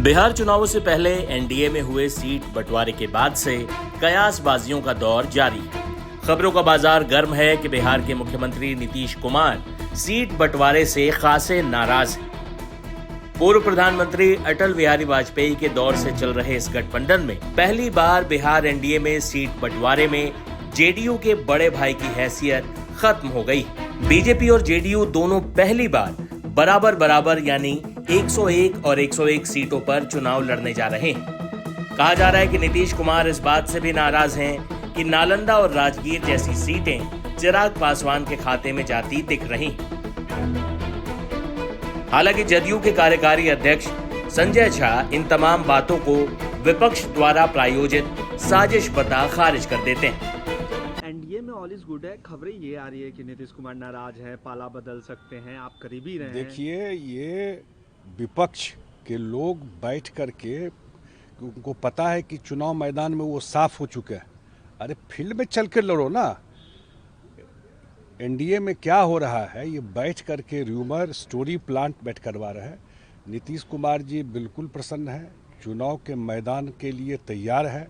बिहार चुनावों से पहले एनडीए में हुए सीट बंटवारे के बाद से कयासबाजियों का दौर जारी है। खबरों का बाजार गर्म है कि बिहार के मुख्यमंत्री नीतीश कुमार सीट बंटवारे से खासे नाराज हैं। पूर्व प्रधानमंत्री अटल बिहारी वाजपेयी के दौर से चल रहे इस गठबंधन में पहली बार बिहार एनडीए में सीट बंटवारे में जेडीयू के बड़े भाई की हैसियत खत्म हो गई। बीजेपी और जेडीयू दोनों पहली बार बराबर यानी 101 और 101 सीटों पर चुनाव लड़ने जा रहे हैं। कहा जा रहा है कि नीतीश कुमार इस बात से भी नाराज हैं कि नालंदा और राजगीर जैसी सीटें चिराग पासवान के खाते में जाती दिख रही। हालांकि जदयू के कार्यकारी अध्यक्ष संजय झा इन तमाम बातों को विपक्ष द्वारा प्रायोजित साजिश बता खारिज कर देते हैं। एनडीए में ऑल इज गुड है, खबरें ये आ रही है कि नीतीश कुमार नाराज है, पाला बदल सकते हैं, आप करीबी रहे हैं। देखिए, ये विपक्ष के लोग बैठ करके, उनको पता है कि चुनाव मैदान में वो साफ हो चुके हैं। अरे फील्ड में चल के लड़ो ना। एनडीए में क्या हो रहा है, ये बैठ करके र्यूमर स्टोरी प्लांट बैठ करवा रहे हैं। नीतीश कुमार जी बिल्कुल प्रसन्न है, चुनाव के मैदान के लिए तैयार है,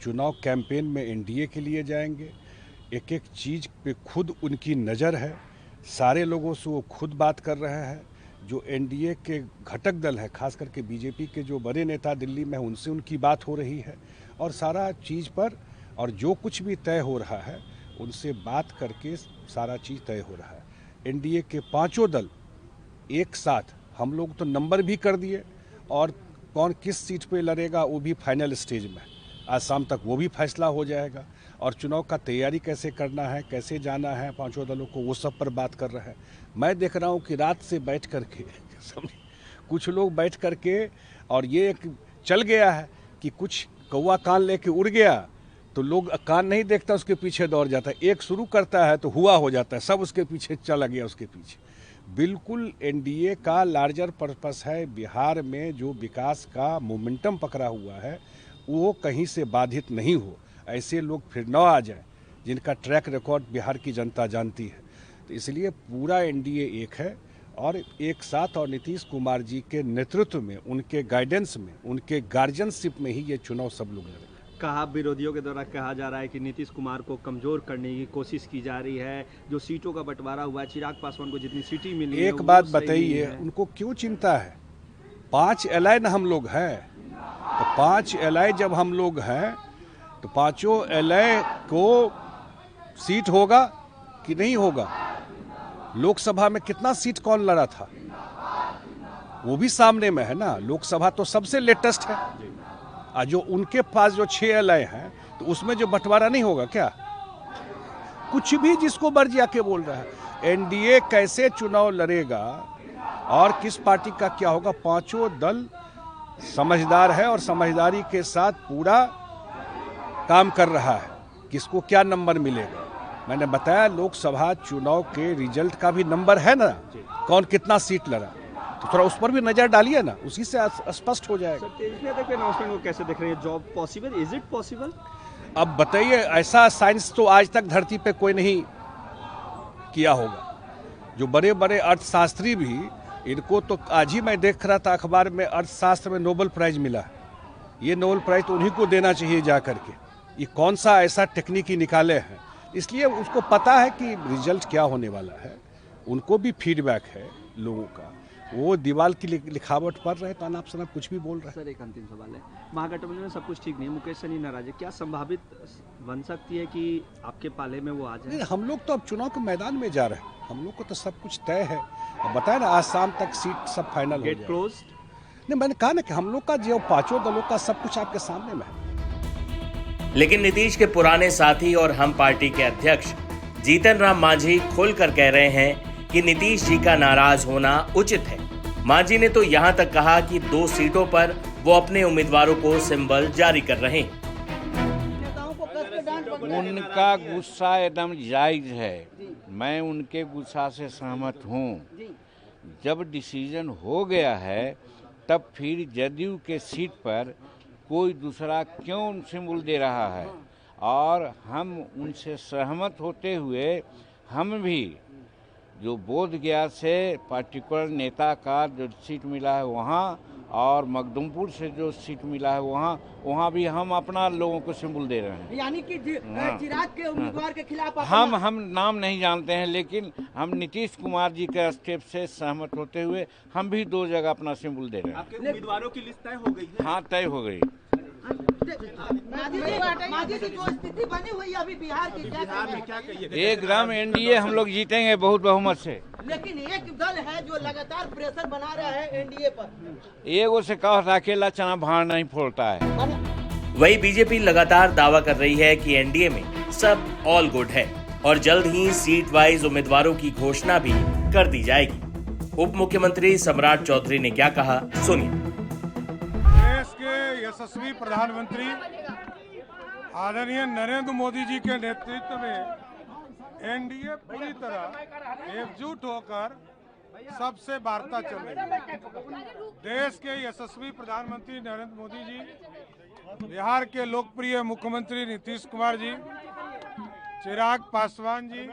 चुनाव कैंपेन में एनडीए के लिए जाएंगे। एक एक चीज़ पे खुद उनकी नज़र है, सारे लोगों से वो खुद बात कर रहे हैं। जो एनडीए के घटक दल है, खास करके बीजेपी के जो बड़े नेता दिल्ली में, उनसे उनकी बात हो रही है और सारा चीज़ पर, और जो कुछ भी तय हो रहा है उनसे बात करके सारा चीज़ तय हो रहा है। एनडीए के पांचों दल एक साथ, हम लोग तो नंबर भी कर दिए और कौन किस सीट पे लड़ेगा वो भी फाइनल स्टेज में, आज शाम तक वो भी फैसला हो जाएगा। और चुनाव का तैयारी कैसे करना है, कैसे जाना है पांचों दलों को, वो सब पर बात कर रहे हैं। मैं देख रहा हूँ कि रात से बैठ करके कुछ लोग बैठ करके, और ये एक चल गया है कि कुछ कौवा कान लेके उड़ गया तो लोग कान नहीं देखता, उसके पीछे दौड़ जाता है। एक शुरू करता है तो हुआ हो जाता है, सब उसके पीछे चला गया उसके पीछे। बिल्कुल एनडीए का लार्जर पर्पस है। बिहार में जो विकास का मोमेंटम पकड़ा हुआ है वो कहीं से बाधित नहीं हो, ऐसे लोग फिर न आ जाए जिनका ट्रैक रिकॉर्ड बिहार की जनता जानती है। तो इसलिए पूरा एनडीए एक है और एक साथ, और नीतीश कुमार जी के नेतृत्व में, उनके गाइडेंस में, उनके गार्जियनशिप में ही ये चुनाव सब लोग लड़ेंगे। कहा विरोधियों के द्वारा कहा जा रहा है कि नीतीश कुमार को कमजोर करने की कोशिश की जा रही है। जो सीटों का बंटवारा हुआ है, चिराग पासवान को जितनी सीटें मिली है, एक बात बताइए, उनको क्यों चिंता है? 5 एलआई न हम लोग हैं, तो 5 एलआई जब हम लोग हैं तो पांचों एलआई को सीट होगा कि नहीं होगा? लोकसभा में कितना सीट कौन लड़ा था वो भी सामने में है ना। लोकसभा तो सबसे लेटेस्ट है, और जो उनके पास जो 6 एलआई हैं तो उसमें जो बंटवारा नहीं होगा क्या? कुछ भी जिसको मर्जी आके बोल रहा है। एनडीए कैसे चुनाव लड़ेगा और किस पार्टी का क्या होगा, पांचों दल समझदार है और समझदारी के साथ पूरा काम कर रहा है। किसको क्या नंबर मिलेगा, मैंने बताया लोकसभा चुनाव के रिजल्ट का भी नंबर है ना, कौन कितना सीट लड़ा, तो थोड़ा उस पर भी नजर डालिए ना, उसी से स्पष्ट हो जाएगा। अनाउंसमेंट को कैसे देख रहे हैं? Job possible, is it possible? अब बताइए, ऐसा साइंस तो आज तक धरती पे कोई नहीं किया होगा। जो बड़े बड़े अर्थशास्त्री भी, इनको तो आज ही मैं देख रहा था अखबार में, अर्थशास्त्र में नोबेल प्राइज मिला। ये नोबेल प्राइज तो उन्हीं को देना चाहिए जा करके। ये कौन सा ऐसा टेक्निक ही निकाले हैं, इसलिए उसको पता है कि रिजल्ट क्या होने वाला है। उनको भी फीडबैक है लोगों का, वो दीवार की लिखावट पढ़ रहे तो अनाप शनाप कुछ भी बोल रहे हैं। सर, एक अंतिम सवाल है, महागठबंधन में सब कुछ ठीक नहीं है, मुकेश सहनी नाराज है, क्या संभावित बन सकती है कि आपके पाले में वो आ जाए? हम लोग तो अब चुनाव के मैदान में जा रहे हैं, हम लोग को तो सब कुछ तय है। अब बताया ना, आज शाम तक सीट सब फाइनल हो जाए। नहीं, मैंने कहा ना कि हम लोग का जो पांचों दलों का सब कुछ आपके सामने में है। लेकिन नीतीश के पुराने साथी और हम पार्टी के अध्यक्ष जीतन राम मांझी खुलकर कह रहे हैं कि नीतीश जी का नाराज होना उचित है। मांझी ने तो यहां तक कहा कि 2 सीटों पर वो अपने उम्मीदवारों को सिंबल जारी कर रहे हैं। उनका गुस्सा एकदम जायज है, मैं उनके गुस्सा से सहमत हूँ। जब डिसीजन हो गया है तब फिर जदयू के सीट पर कोई दूसरा क्यों सिंबल दे रहा है, और हम उनसे सहमत होते हुए हम भी जो बोध गया से पार्टिकुलर नेता का जो सीट मिला है वहाँ और मखदुमपुर से जो सीट मिला है वहाँ भी हम अपना लोगों को सिंबल दे रहे हैं। यानी कि चिराग के उम्मीदवार के खिलाफ हम नाम नहीं जानते हैं, लेकिन हम नीतीश कुमार जी के स्टेप से सहमत होते हुए हम भी 2 जगह अपना सिंबल दे रहे हैं। आपके उम्मीदवारों की लिस्ट तय हो गई है? हाँ, तय हो गई। माजी जी जो स्थिति बनी हुई है अभी बिहार की, बिहार में क्या कहिएगा? एकदम एनडीए हम लोग जीतेंगे बहुत बहुमत से। लेकिन एक दल है जो लगातार प्रेशर बना रहा है एनडीए पर। एगो से कहा अकेला चना भाड़ नहीं फोड़ता है। वही बीजेपी लगातार दावा कर रही है कि एनडीए में सब ऑल गुड है और जल्द ही सीट वाइज उम्मीदवारों की घोषणा भी कर दी जाएगी। उप मुख्यमंत्री सम्राट चौधरी ने क्या कहा, सुनिए। देश के यशस्वी प्रधानमंत्री आदरणीय नरेंद्र मोदी जी के नेतृत्व में एनडीए पूरी तरह एकजुट होकर सबसे वार्ता चल रही है। देश के यशस्वी प्रधानमंत्री नरेंद्र मोदी जी, बिहार के लोकप्रिय मुख्यमंत्री नीतीश कुमार जी, चिराग पासवान जी,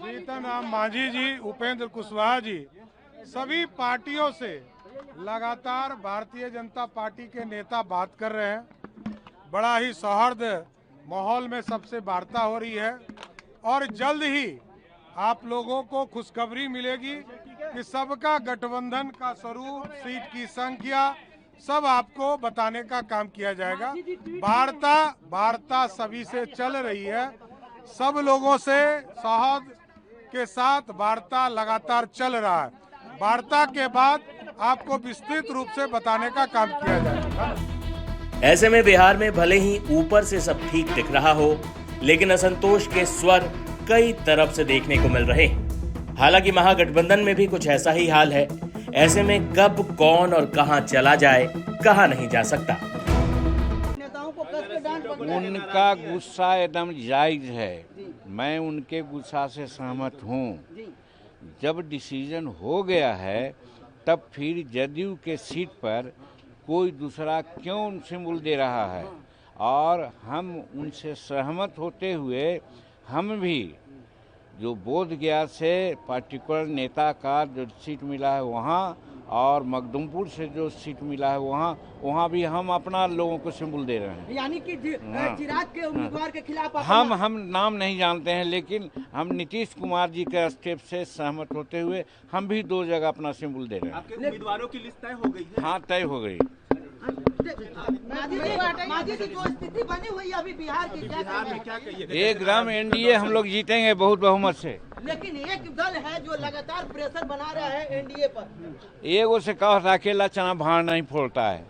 जीतन राम मांझी जी, उपेंद्र कुशवाहा जी, सभी पार्टियों से लगातार भारतीय जनता पार्टी के नेता बात कर रहे हैं। बड़ा ही सौहार्द माहौल में सबसे वार्ता हो रही है और जल्द ही आप लोगों को खुशखबरी मिलेगी कि सबका गठबंधन का स्वरूप, सीट की संख्या सब आपको बताने का काम किया जाएगा। वार्ता सभी से चल रही है, सब लोगों से सौहार्द के साथ वार्ता लगातार चल रहा है। वार्ता के बाद आपको विस्तृत रूप से बताने का काम किया जाएगा। ऐसे में बिहार में भले ही ऊपर से सब ठीक दिख रहा हो, लेकिन असंतोष के स्वर कई तरफ से देखने को मिल रहे हैं। हालांकि महागठबंधन में भी कुछ ऐसा ही हाल है। ऐसे में कब कौन और कहां चला जाए, कहा नहीं जा सकता। नेताओं को कस के डांट पकड़ा है। उनका गुस्सा एकदम जायज है, मैं उनके गुस्सा से सहमत हूँ। जब डिसीजन हो गया है तब फिर जदयू के सीट पर कोई दूसरा क्यों सिंबल दे रहा है, और हम उनसे सहमत होते हुए हम भी जो बोध गया से पार्टिकुलर नेता का जो सीट मिला है वहाँ और मखदुमपुर से जो सीट मिला है वहाँ भी हम अपना लोगों को सिंबल दे रहे हैं। यानी कि चिराग के उम्मीदवार के खिलाफ हम नाम नहीं जानते हैं, लेकिन हम नीतीश कुमार जी के स्टेप से सहमत होते हुए हम भी 2 जगह अपना सिंबल दे रहे हैं। आपके उम्मीदवारों की लिस्ट तय हो गई है? हाँ, तय हो गई। माजी जी जो स्थिति बनी हुई है अभी बिहार की, बिहार में क्या कहिएगा? एकदम एनडीए हम लोग जीतेंगे बहुत बहुमत से। लेकिन एक दल है जो लगातार प्रेशर बना रहा है एनडीए पर। एगो से कहा अकेला चना भाड़ नहीं फोड़ता है।